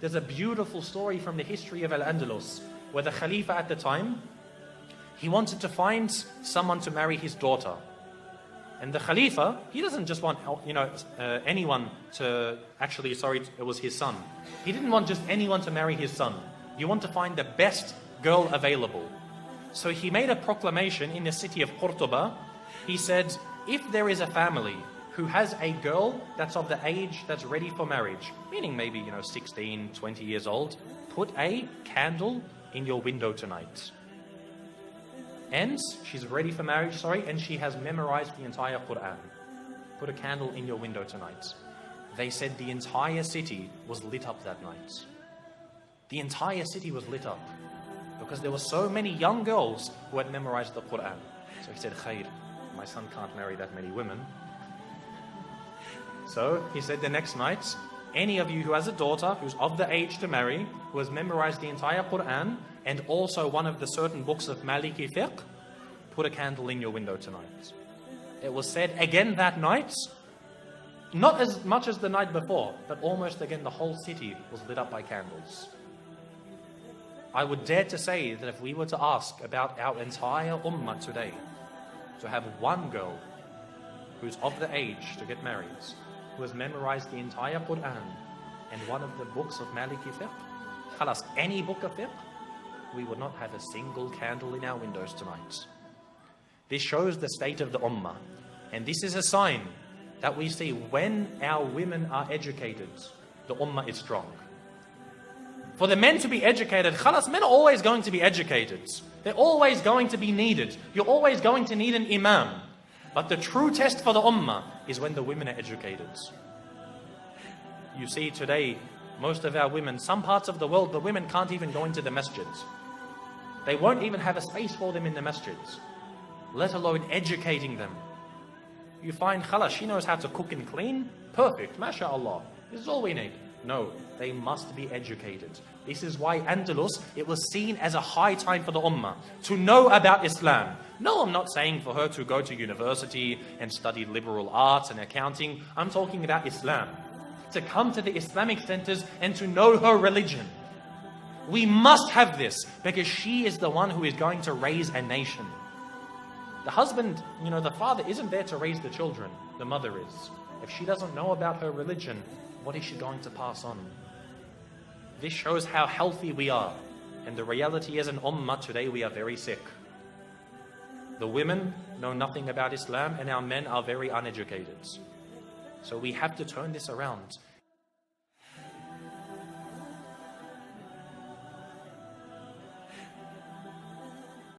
there's a beautiful story from the history of Al-Andalus, where the Khalifa at the time, he wanted to find someone to marry his daughter. And the Khalifa, he doesn't just want, anyone to, it was his son. He didn't want just anyone to marry his son. You want to find the best girl available. So he made a proclamation in the city of Cordoba. He said, if there is a family who has a girl that's of the age that's ready for marriage, meaning maybe, 16, 20 years old, put a candle in your window tonight. And she's ready for marriage, and she has memorized the entire Quran. Put a candle in your window tonight. They said the entire city was lit up that night. The entire city was lit up because there were so many young girls who had memorized the Quran. So he said, Khair, my son can't marry that many women. So he said the next night, any of you who has a daughter who's of the age to marry, who has memorized the entire Quran, and also one of the certain books of Maliki fiqh, put a candle in your window tonight. It was said again that night, not as much as the night before, but almost again the whole city was lit up by candles. I would dare to say that if we were to ask about our entire ummah today, to have one girl who's of the age to get married, who has memorized the entire Quran and one of the books of Maliki fiqh, khalas, any book of fiqh, we would not have a single candle in our windows tonight. This shows the state of the ummah. And this is a sign that we see when our women are educated, the ummah is strong. For the men to be educated, khalas, men are always going to be educated. They're always going to be needed. You're always going to need an imam. But the true test for the ummah is when the women are educated. You see today, most of our women, some parts of the world, the women can't even go into the masjids. They won't even have a space for them in the masjids, let alone educating them. You find, khalas, she knows how to cook and clean. Perfect, mashallah. This is all we need. No, they must be educated. This is why Andalus, it was seen as a high time for the ummah to know about Islam. No, I'm not saying for her to go to university and study liberal arts and accounting. I'm talking about Islam. To come to the Islamic centers and to know her religion. We must have this because she is the one who is going to raise a nation. The husband, the father isn't there to raise the children. The mother is. If she doesn't know about her religion, what is she going to pass on? This shows how healthy we are. And the reality is, in ummah today, we are very sick. The women know nothing about Islam and our men are very uneducated. So we have to turn this around.